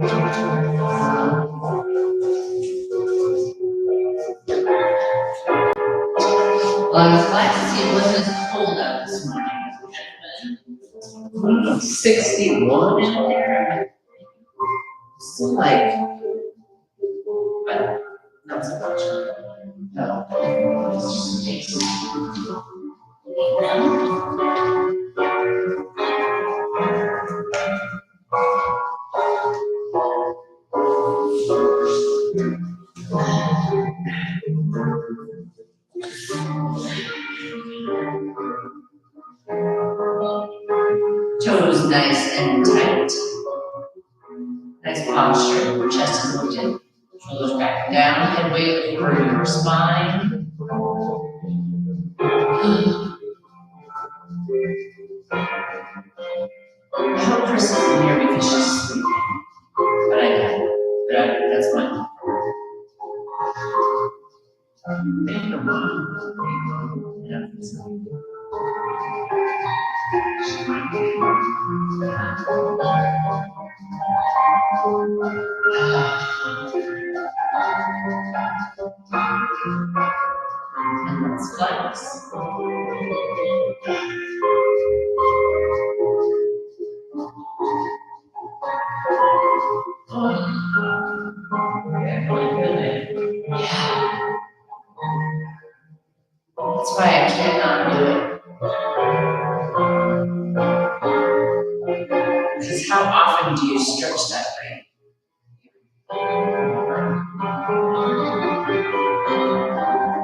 Well, I was glad to see it wasn't as cold out this morning. 61 in there. Still like, but not so much. No. It's just toes nice and tight. Nice posture, chest is lifted, shoulders back down, head weight over your spine. I hope Chris isn't here because she's sleeping. But I can. That's fine. Yeah. And let's flex. Yeah. That's why I cannot do it. Because how often do you stretch that way?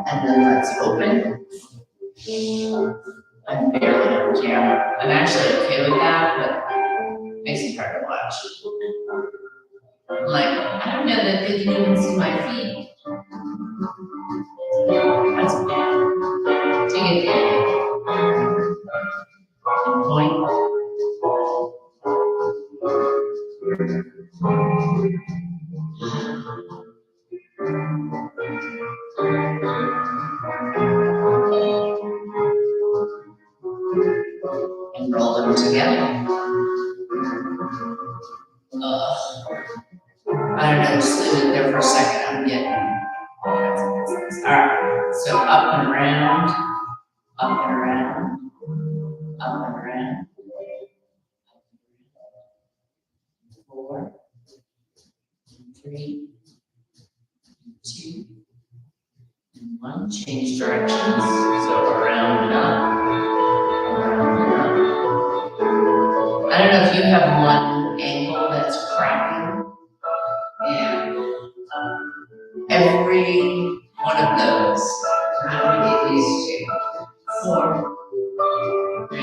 And then let's open. I'm barely on camera. I'm actually okay with that, but it makes it hard to watch. I'm like, I don't know that they can even see my feet. That's bad. Take it in. Point. And roll them together. I don't know, just leave it there for a second. I'm getting. Alright, so up and around, up and around, up and around. 4, 3, 2, and 1. Change directions. So around and up. Around and up. I don't know if you have one ankle that's cracking. And every one of those, how many of these 2? 4, 3, 2,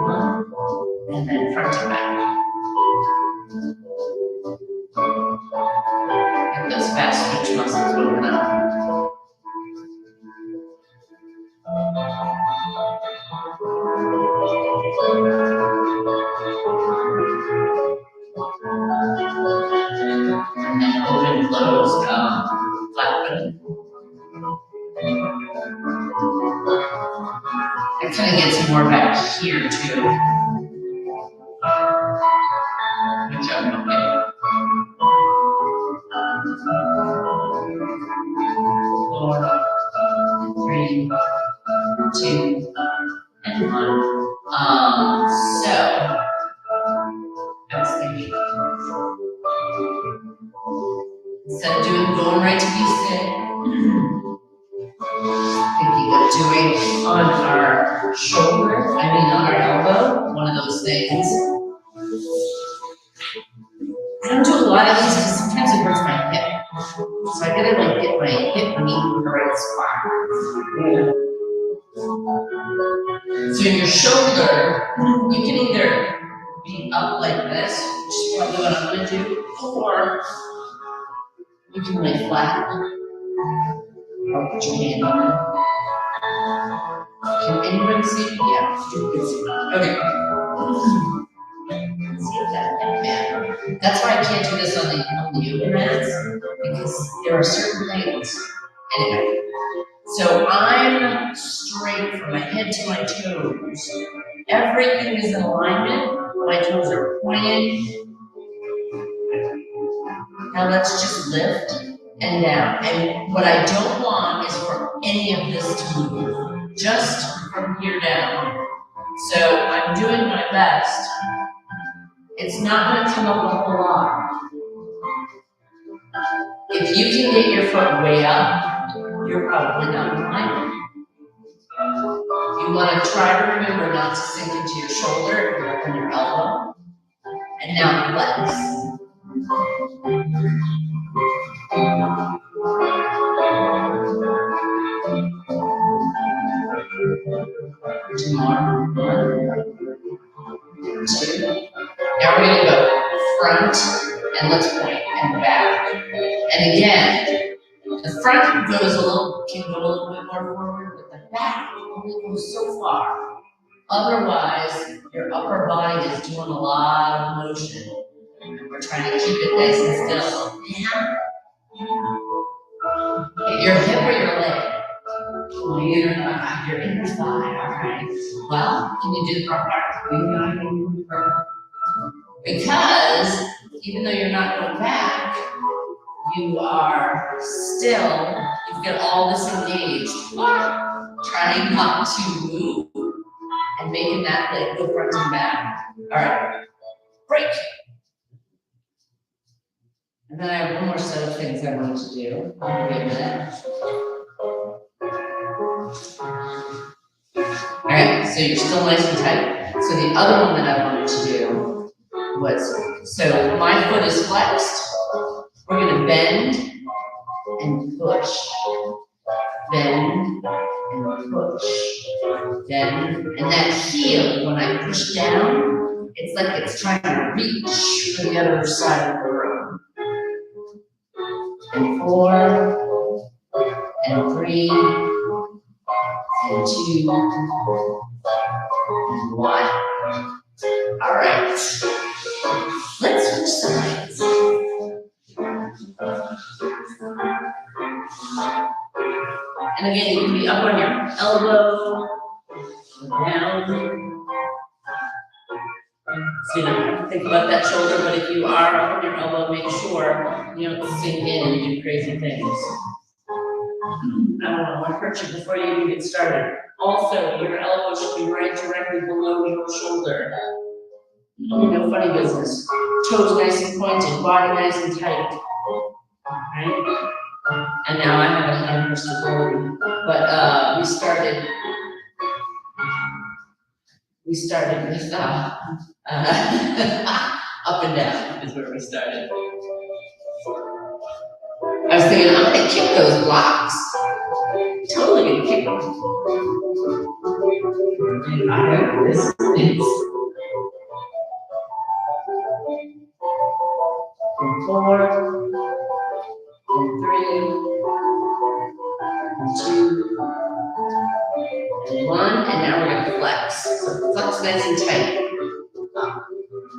1. And then front to back. Get those fast twitch muscles open up. And then open, close, flat footed. It kind of gets more back here too. Good job, okay. 4, 3, 2, and 1. So I was thinking, instead of going right to Houston, thinking of doing on our shoulder, on our elbow, one of those things. I don't do a lot of these because sometimes it hurts my hip. So I gotta like get my hip knee in the right spot. So your shoulder, you can either be up like this, which is probably what I'm gonna do, or you can lay flat. Or put your hand on it. Can anybody see it? Yeah, you can see it. Okay. See if that matters. That's why I can't do this on the yoga mats, because there are certain things. Anyway, so I'm straight from my head to my toes. Everything is in alignment. My toes are pointed. Now let's just lift and down. And what I don't want is for any of this to move, just from here down. So I'm doing my best. It's not going to come up a whole lot. If you can get your foot way up, you're probably not climbing. You want to try to remember not to sink into your shoulder if you're up on your elbow. And now flex. Two more. 1, 2. Now we're going to go front and let's point and back. And again, the front can go a little bit more forward, but the back only goes so far. Otherwise, your upper body is doing a lot of motion. And we're trying to keep it nice and still. Yeah. Your hip or your leg? Your inner thigh. All right. Well, can you do the front part? Because even though you're not going back, you are still, you've got all this engaged. Trying not to move and making that leg go front and back. All right. Break. And then I have one more set of things I wanted to do. Wait a minute. All right, so you're still nice and tight. So the other one that I wanted to do was, so my foot is flexed. We're going to bend and push. Bend and push. Bend. And that heel, when I push down, it's like it's trying to reach for the other side of the room. And 4, and 3, and 2, and 1. All right. Let's switch sides. And again, you can be up on your elbow, down. So you don't have to think about that shoulder, but if you are up on your elbow, make sure you don't sink in and do crazy things. I don't want to hurt you before you even get started. Also, your elbow should be right directly below your shoulder. No funny business. Toes nice and pointed, body nice and tight. Right? And now I have a hand for stability. But we started with up and down is where we started. I was thinking, I'm gonna kick those blocks. Totally gonna kick them. And I have this. And 4, and 3, and 2, and 1, and now we're gonna flex. So flex nice and tight.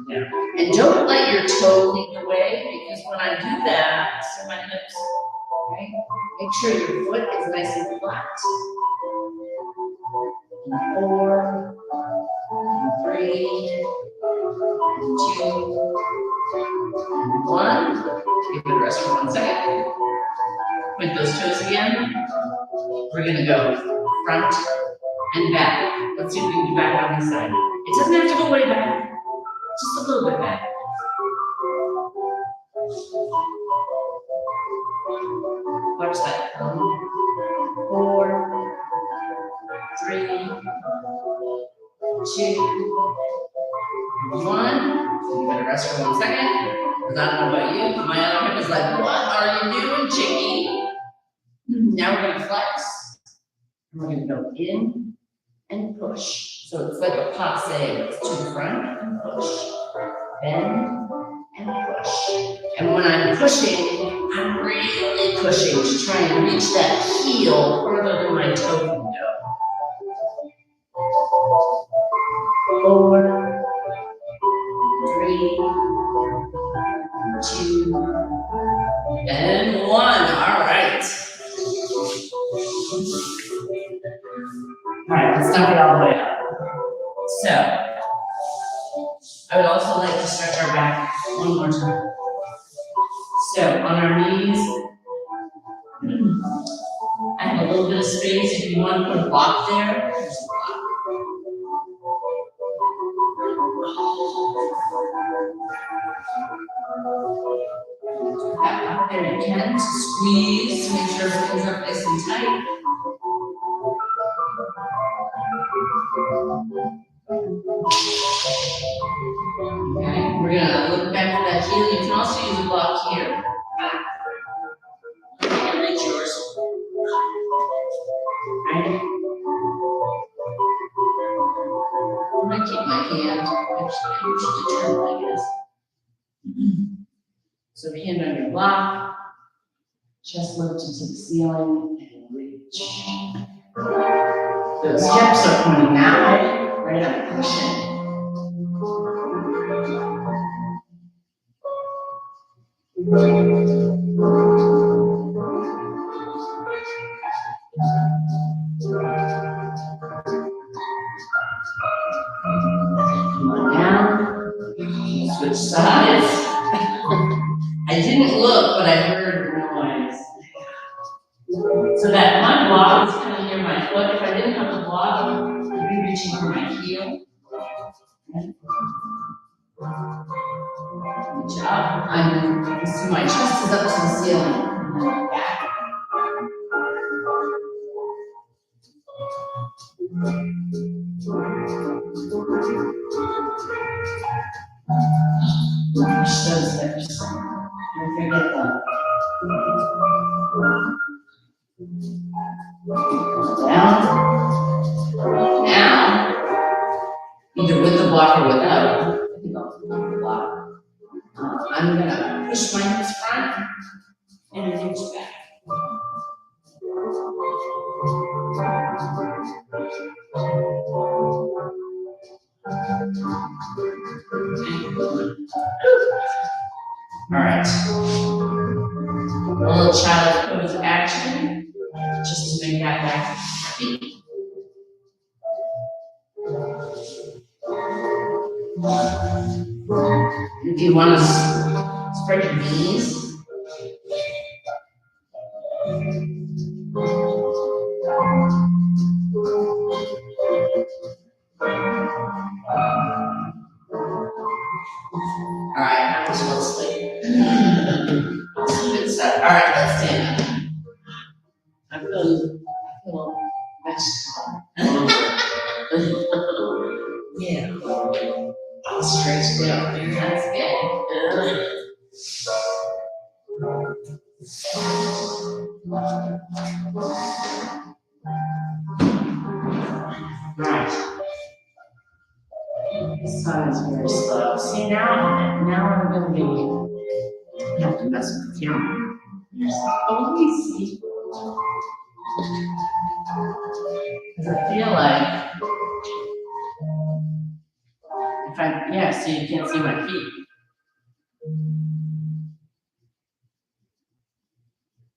Yeah. And don't let your toe lead the way, because when I do that, so my hips, right? Make sure your foot is nice and flat. And 4, and 3, and 2, and 1. Give it a rest for 1 second. Point those toes again. We're gonna go front and back. Let's see if we can do back on this side. It doesn't have to go way back, just a little bit back. Watch that. 4, 3, 2, 1. You better rest for 1 second. Because I don't know about you, my other hip is like, what are you doing, chickie? Now we're gonna flex. And we're gonna go in and push. So it's like a passe. It's to the front and push. Bend and push. And when I'm pushing, I'm really pushing to try and reach that heel further than my toe can go. 4, 3, 2, and 1. All right. All right, let's knock it all the way up. So, One more time. So on our knees, I have a little bit of space. If you want to put a block there, there's a block. Up there you can. Squeeze, make sure everything's up nice and tight. Okay, we're gonna look back for that heel. You can also use a block here. Okay, reach yours. Right. I'm gonna keep my hand. Actually, I usually turn like this. So hand on your block, chest lift into the ceiling, and reach. Those hips are pointing that way, right up, push in. Come on down. Switch sides. I didn't look, but I heard the noise. So that one block is kind of near my foot. If I didn't have the block, I'd be reaching for my heel. Good job. So my chest is up to the ceiling. And then back. Push those hips. Don't forget them. Down. Now, either with the block or without, I think I'll put the block. I'm gonna push my hips front and reach back. All right. A little child pose action, just to make that back happy. If you want to spread your knees. All right, I was supposed to sleep. Good stuff. All right, let's stand up. I feel much taller. Yeah. I'll stretch out. That's good. Right. This side is very slow. See now I'm gonna be. I have to mess with the camera. Oh, we see. Because I feel like so you can't see my feet.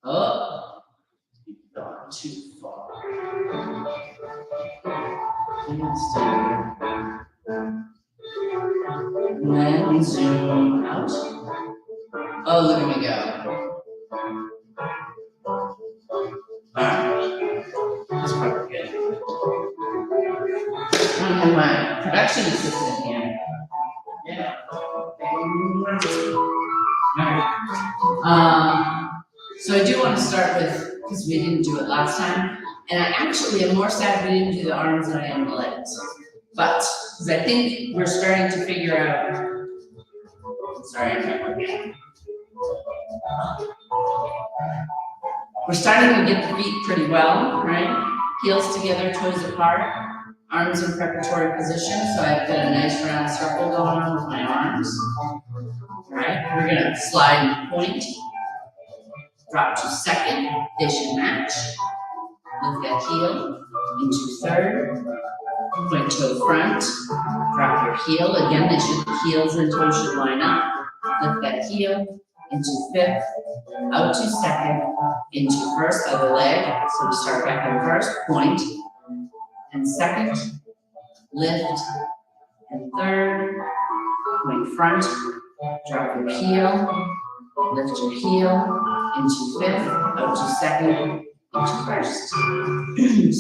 Oh, you've gone too far. And then zoom out. Oh, look at me go. Alright. That's probably good. I have my production assistant here. Yeah. So I do want to start with, because we didn't do it last time, and I actually am more sad we didn't do the arms than I am the legs. But, because I think we're starting to figure out, sorry, I can't work it. We're starting to get the feet pretty well, right? Heels together, toes apart, arms in preparatory position, so I've got a nice round circle going on with my arms. All right, we're gonna slide and point, drop to second, they should match. Lift that heel into third, point toe front, drop your heel, again, the heels and toes should line up. Lift that heel into fifth, out to second, into first, other leg. So we start back on first, point, and second, lift, and third, point front, Drop your heel, lift your heel into fifth, up to second, into first.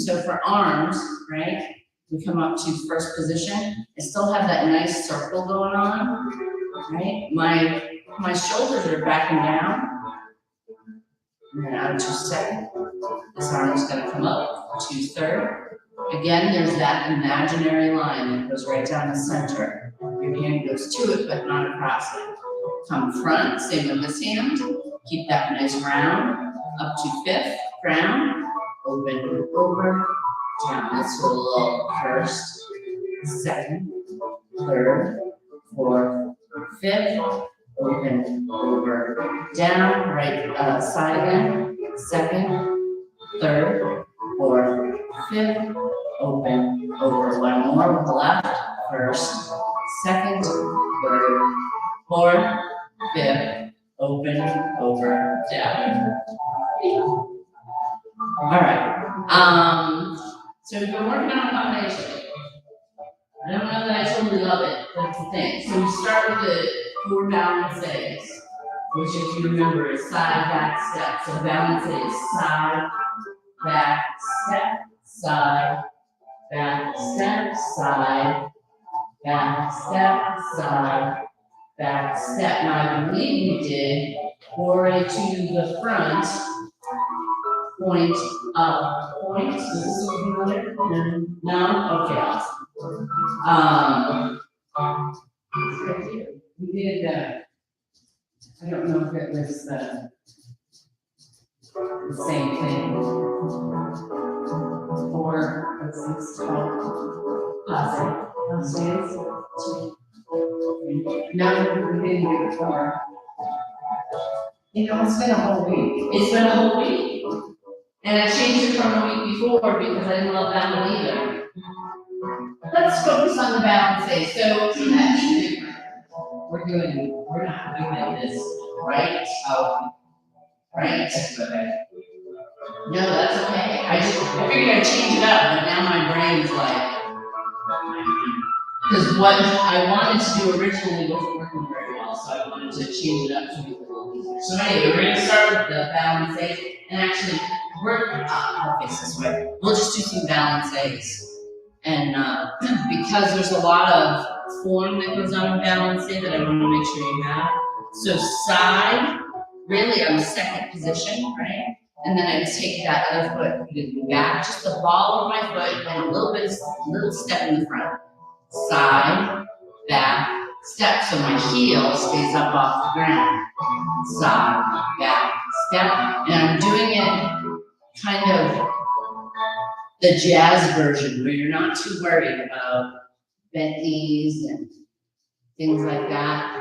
So for arms, right, we come up to first position. I still have that nice circle going on, right? My shoulders are backing down. And then out to second. This arm is going to come up to third. Again, there's that imaginary line that goes right down the center. Your hand goes to it, but not across it. Come front, same with this hand. Keep that nice round. Up to fifth, ground. Open, over, down. Let's go a little first, second, third, fourth, fifth. Open, over, down, right side again. Second, third, fourth, fifth. Open, over. One more with the left. First, second, third, fourth, fifth. Open, over, down. All right. So we've been working on combination. I don't know that I totally love it, but it's a thing. So we start with the 4 balances, which if you remember is side, back, step. So balance is side, back, step, side, back, step, side, back, step, side, back, step. Now I believe we did foray to the front, point up, point. Is this familiar? No? Okay, awesome. We did, I don't know if it was the same thing. Or, what's this called? Positive. No, we didn't do it before. You know, it's been a whole week. It's been a whole week. And I changed it from the week before because I didn't love that one either. Let's focus on the balances. So that's different. We're not doing this, right? Oh, right? No, that's okay. I figured I'd change it up, but now my brain's like, because what I wanted to do originally wasn't working very well, so I wanted to change it up to make it a little easier. So anyway, we're going to start with the balances, and actually, I'll face this way. We'll just do some balances. And because there's a lot of form that goes on in balance that I want to make sure you have. So side, really on the second position, right? And then I take that other foot, put it back, just the ball of my foot, and a little step in the front. Side, back, step, so my heel stays up off the ground. Side, back, step, and I'm doing it kind of the jazz version where you're not too worried about bent knees and things like that.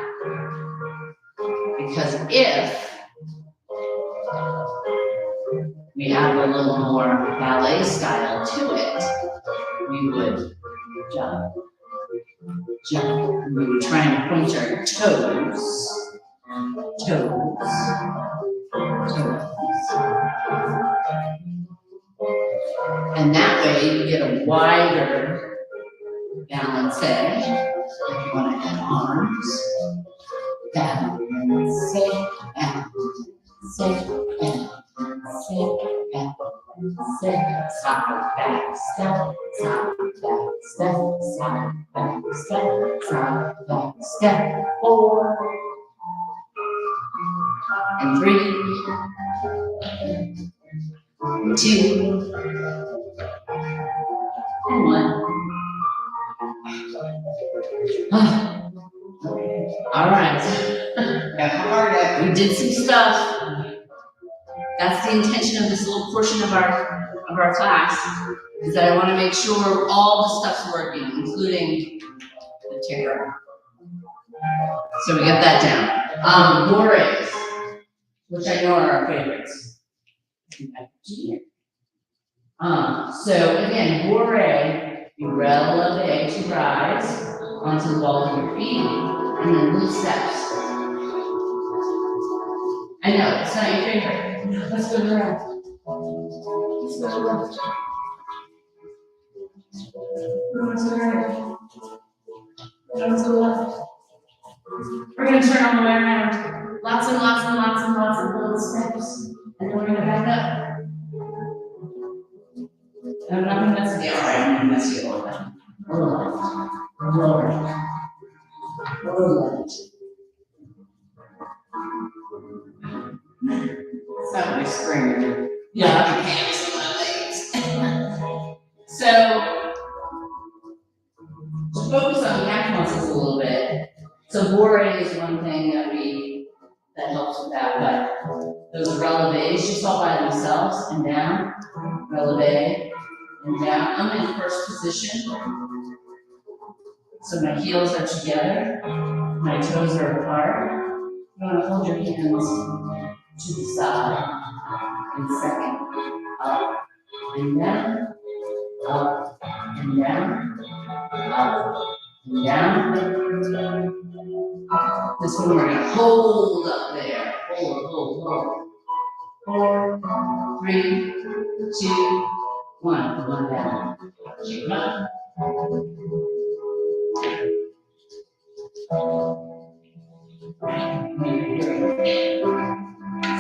Because if we have a little more ballet style to it, we would jump, and we would try and point our toes. And that way you get a wider balance edge. If you want to add arms, balance, side, back, step, side, back, step, side, back, step, side, back, step, 4 and 3, 2 and 1. All right. We did some stuff. That's the intention of this little portion of our class, is that I want to make sure all the stuff's working, including the ticker. So we got that down. Bourrées, which I know are our favorites. So again, bourrée, you releve to rise onto the balls of your feet, and then little steps. I know, it's not your favorite. Let's go to the left. Let's go to the left. Let's go to the right. Let's go to the left. We're going to turn I'm not gonna mess with you, all right, I'm gonna mess with you a little bit. Lower left, lower right, lower left. It's not my spring. Yeah, I can't see my legs. So, to focus on calf muscles a little bit. So boring is one thing that helps with that, but those releves just all by themselves and down, releve and down. I'm in first position. So my heels are together, my toes are apart. You want to hold your hands to the side and second, up and down, up and down, up and down. This one we're gonna hold up there. Hold. 4, 3, 2, 1. One down. Keep up.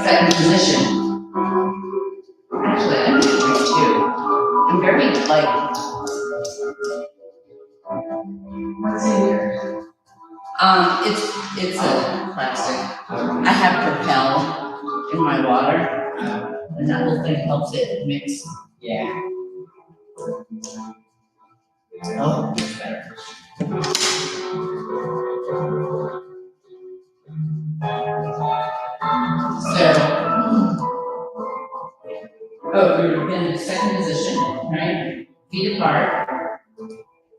Second position. Actually, I'm doing two. I'm very light. What's in here? It's a plastic. I have Propel in my water, and that little thing helps it mix. Yeah. Oh, it's better. We're in the second position, right? Feet apart.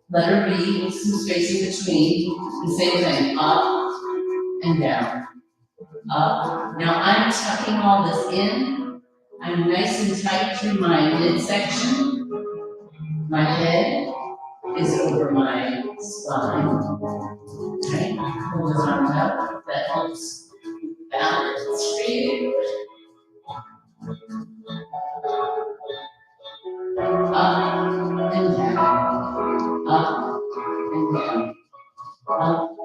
Letter B with some spacing between. The same thing, up and down. Up. Now I'm tucking all this in. I'm nice and tight through my midsection. My head is over my spine. Right? Hold those arms up. That helps balance for you. Up and down. Up and down. Up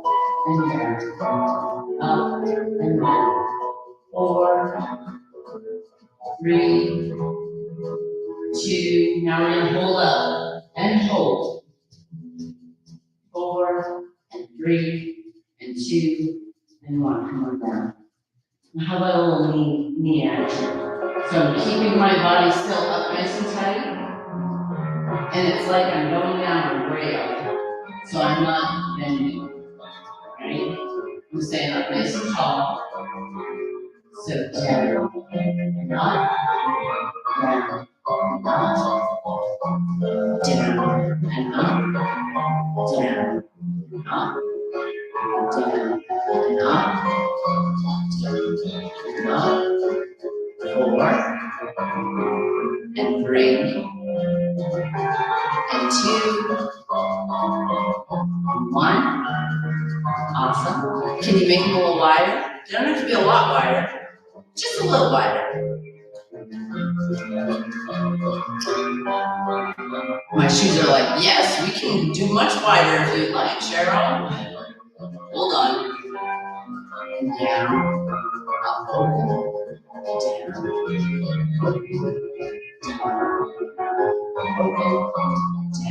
and down. Up and down. 4, 3, 2. Now we're going to hold up and hold. 4 and 3 and 2 and 1. Come on down. Now how about a little knee action? So I'm keeping my body still up nice and tight. And it's like I'm going down a rail. So I'm not bending. Right? I'm staying up nice and tall. So down, up, down, up, down, and up, down, up, down, and up, 4 and 3 and 2 and 1. Awesome. Can you make them a little wider? They don't have to be a lot wider, just a little wider. My shoes are like, yes, we can do much wider if you'd like, Cheryl. Hold on. Down, up, open, down, open,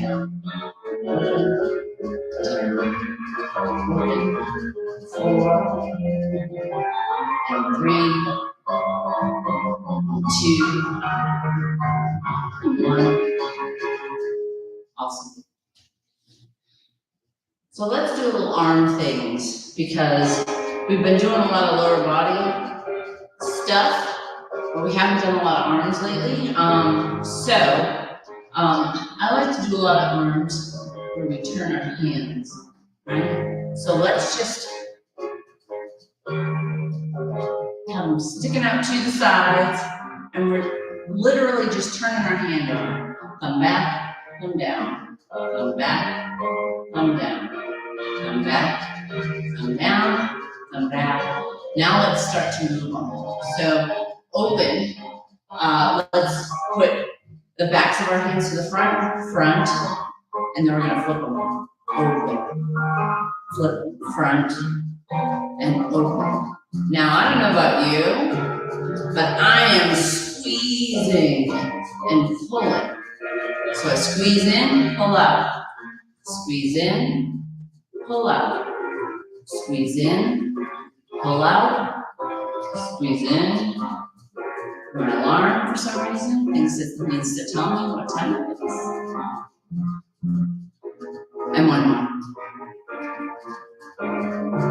down, open, 4 and 3, 2, 1. Awesome. So let's do a little arm things because we've been doing a lot of lower body stuff, but we haven't done a lot of arms lately. I like to do a lot of arms where we turn our hands, right? So let's just have them sticking out to the sides, and we're literally just turning our hand over. Come back, come down, come back, come down, come back, come down, come back. Now let's start to move on. So open, let's put the backs of our hands to the front, and then we're gonna flip them. Open, flip, front, and open. Now, I don't know about you, but I am squeezing and pulling So I squeeze in, pull out. Squeeze in, pull out. Squeeze in, pull out. Squeeze in. My alarm for some reason thinks it needs to tell me what time it is. And one more.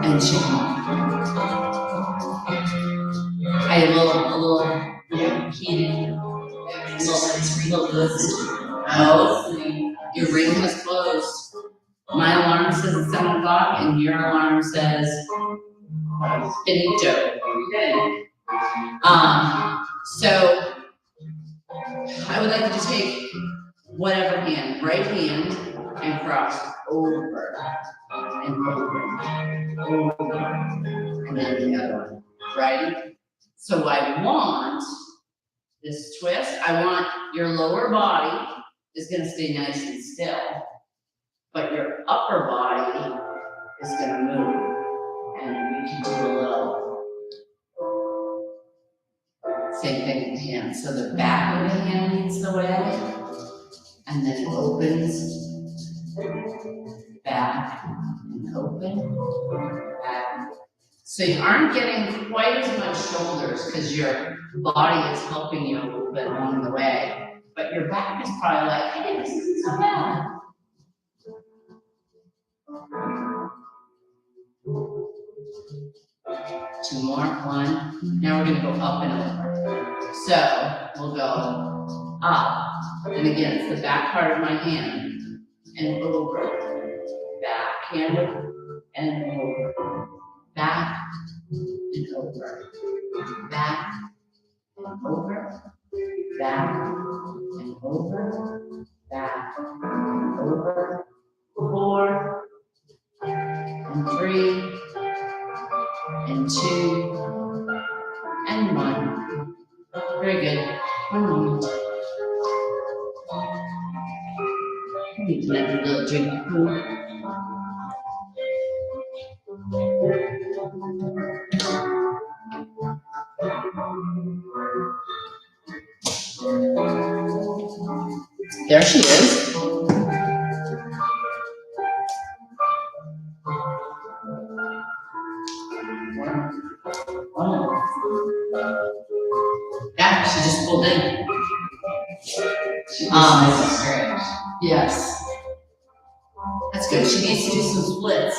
And two more. I had a little heated, little oh, your ring was closed. My alarm says it's 7 o'clock and your alarm says finito. So I would like you to take whatever hand, right hand, and cross over and over, and then the other one, right? So I want this twist. I want your lower body is gonna stay nice and still, but your upper body is gonna move, and we can do a little same thing with the hand. So the back of the hand leads the way, and then it opens back and open back. So you aren't getting quite as much shoulders because your body is helping you a little bit along the way, but your back is probably like, hey, this isn't so bad. Two more, one. Now we're gonna go up and over. So we'll go up, and again, it's the back part of my hand, and over, back, hand and over, back and over, back and over, back and over, back and over, 4 and 3 and 2 and 1. Very good. One moment. You can have a little drink of food. There she is. Oh. Yeah, she just pulled in. Yes. That's good. She needs to do some splits.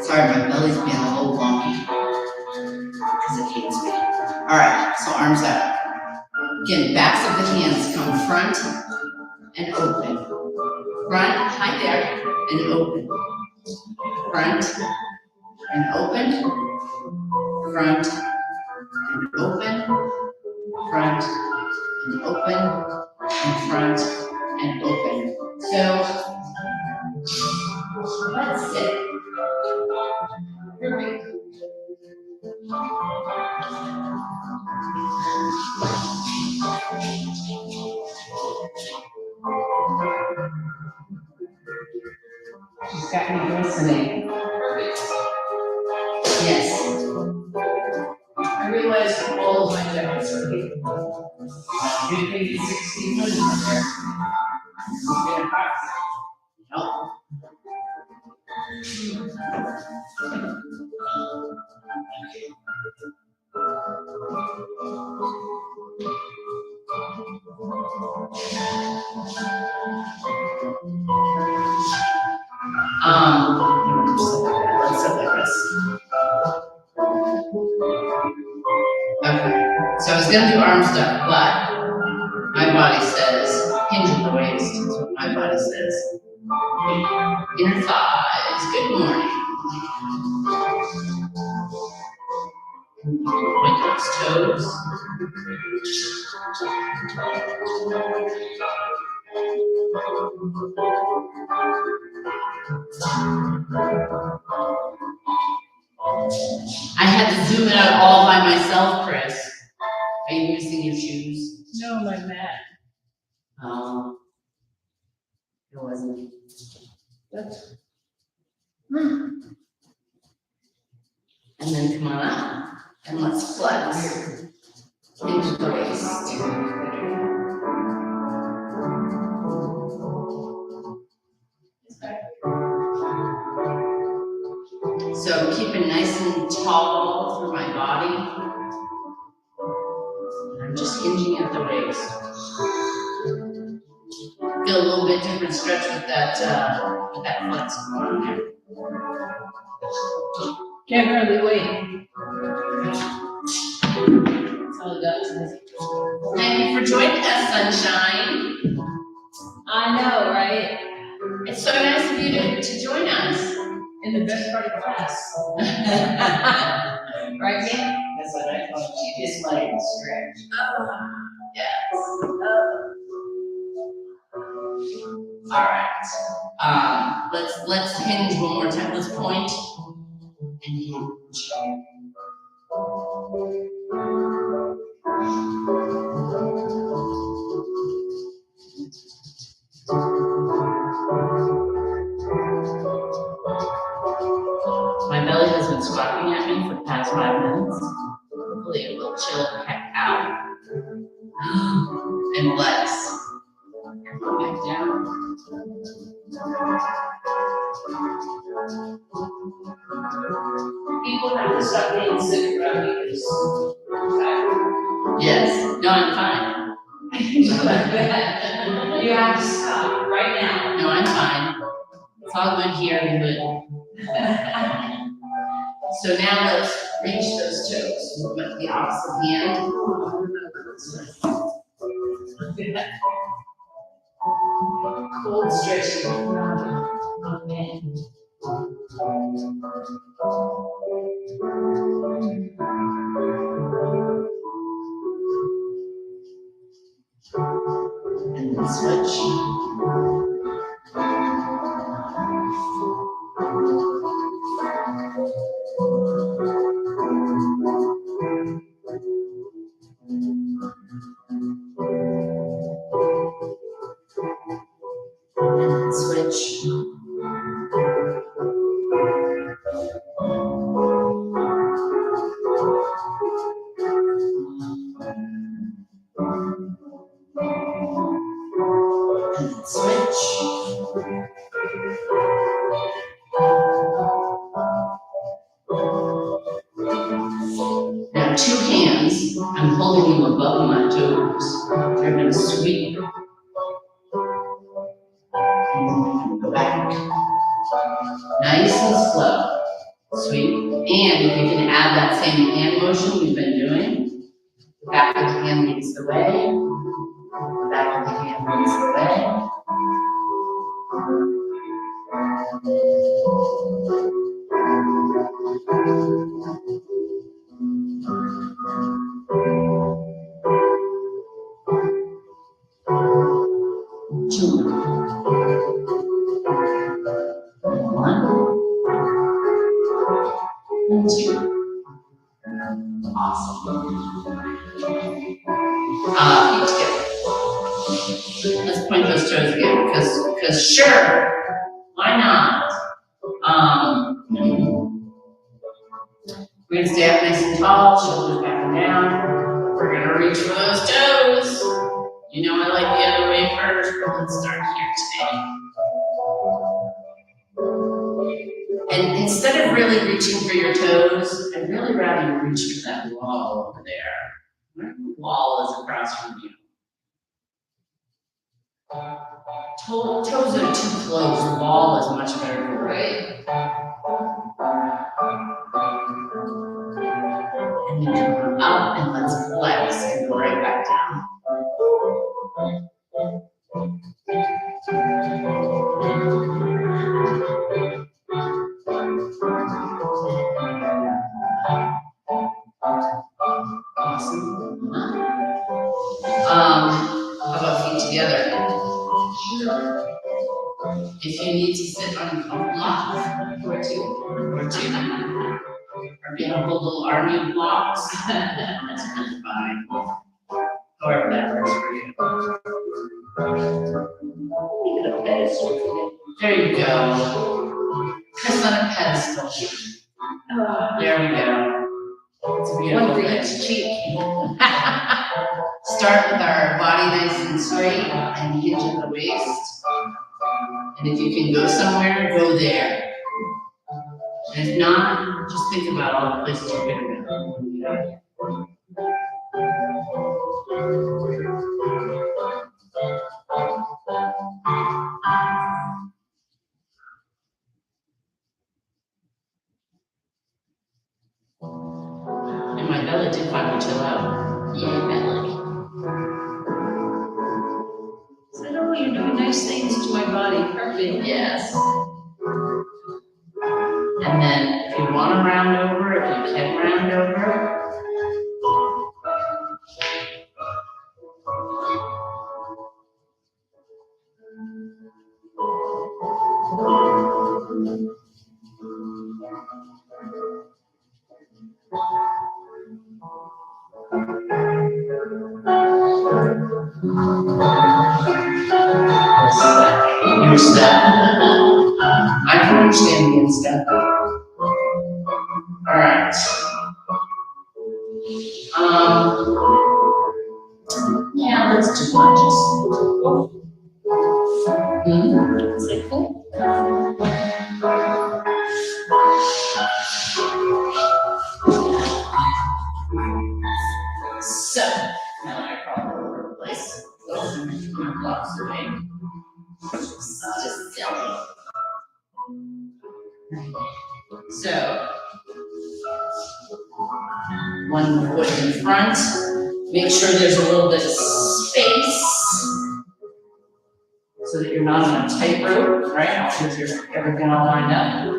Sorry, my belly's being a little lumpy because it hates me. All right, so arms out. Again, backs of the hands come front and open. Front, hi there, and open. Front and open. Front and open. Front and open. And front and open. So let's sit. Perfect. She's got me listening. Perfect. Yes. I realized all of my jackets are people. 15 to 16 minutes in there. It's been hot. Nope. Let's sit like this. Okay. So I was gonna do arm stuff, but my body says hinge at the waist. That's what my body says. Inner thighs. Good morning. Point those toes. I had to zoom it out all by myself, Chris. Are you missing your shoes? No, my mat. It wasn't. That's And then come on up and let's flex. into the waist. So keep it nice and tall through my body. I'm just hinging at the waist. Feel a little bit different stretch with that flex going on there. Can't hardly wait. That's all it does. Thank you for joining us, sunshine. I know, right? It's so nice of you to join us. In the best part of class. Right, man? That's what I thought. She just like stretch. Yes. All right. Let's hinge one more time. Let's point and hinge. My belly has been squawking at me for the past 5 minutes. Hopefully it will chill the heck out. And legs. Come back down. People have to stop being sick around me because Yes. No, I'm fine. you have to stop right now. No, I'm fine. It's all good here and good. So now let's reach those toes with the opposite hand. Cold stretching. Okay. And then switch. And then switch. And then switch. Now 2 hands, I'm holding you above my toes. You're going to sweep. And then you're going to go back. Nice and slow. Sweep. And you can add that same hand motion we've been doing. The back of the hand leads the way. The back of the hand leads the way. Two. One. And 2. Awesome. Feet together. Let's point those toes again, because sure, why not? We're gonna stay up nice and tall, shoulders back and down. We're gonna reach for those toes. You know I like the other way first, but let's start here today. And instead of really reaching for your toes, I'd really rather you reach for that wall over there. The wall is across from you. Toes are too close. The wall is much better for right. And then come up and let's flex and go right back down. Awesome. How about feet together? If you need to sit on a block or two, or build little army of blocks, that's really fine. However that works for you. There you go. Press on a pedestal. There we go. It's One for each cheek. Start with our body nice and straight and hinge at the waist. And if you can go somewhere, go there. And if not, just think about all the places you're gonna go. And my belly did finally chill out. Yeah, belly. I know you're doing nice things to my body, perfect. Yes. And then if you want to round over, if you can round over. Your step. I can understand the instep. All right. Yeah, let's do lunges. Mhm. Is that cool? So, now I crawl all over the place. Blocks away. It's just silly. So, one foot in front. Make sure there's a little bit of space so that you're not on a tightrope, right? Because you're everything all lined up.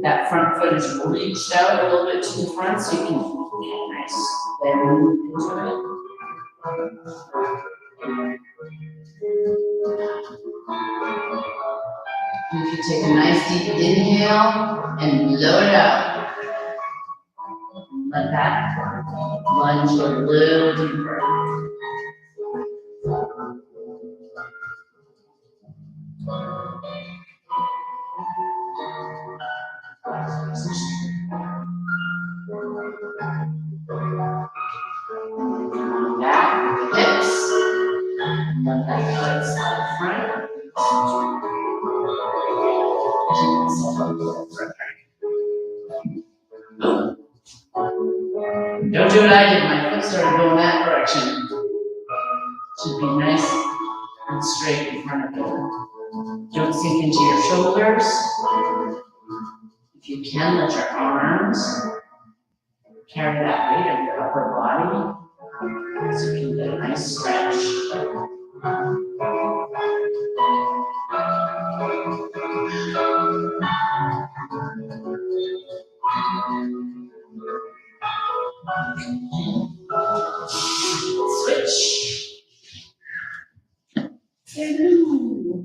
That front foot is reached out a little bit to the front so you can get a nice bend into it. You can take a nice deep inhale and blow it out. Let that lunge a little deeper. Back, hips. Let that foot slide front. Don't do what I did, my foot started going that direction. Should be nice and straight in front of you. Don't sink into your shoulders. If you can, let your arms carry that weight of your upper body so you can get a nice stretch. Switch. Hello.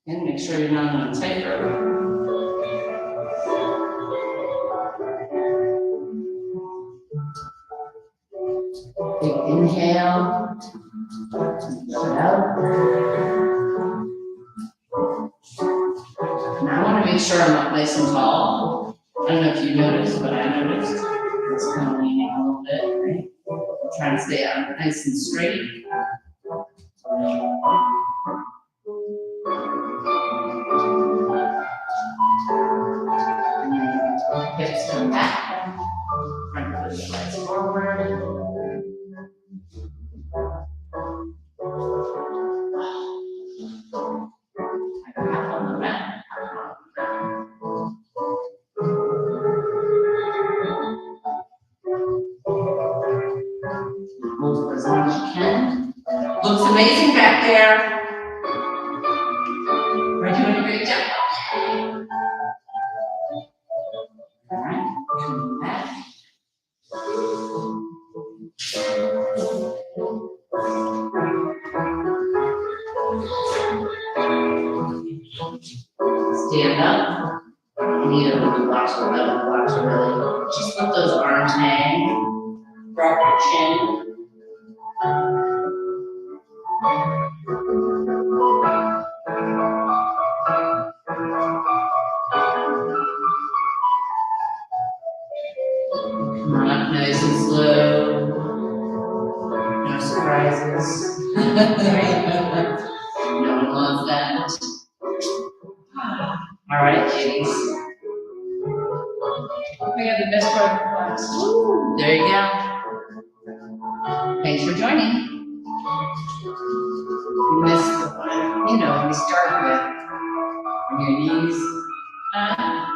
And make sure you're not on a tightrope. Big inhale. Blow it out. And I want to make sure I'm up nice and tall. I don't know if you noticed, but I noticed. It's kind of leaning a little bit, right? Trying to stay up nice and straight. And then hips come back. Front foot slides forward. Half on the mat. Move as long as you can. Looks amazing back there. We're doing a great job. All right, come back. Stand up. You need a little blocks or level blocks or really. Just let those arms hang. Drop your chin. surprises. No one wants that. All right, ladies, We have the best part of the class. there you go. Thanks for joining. You missed the one, you know, we start with on your knees. Uh,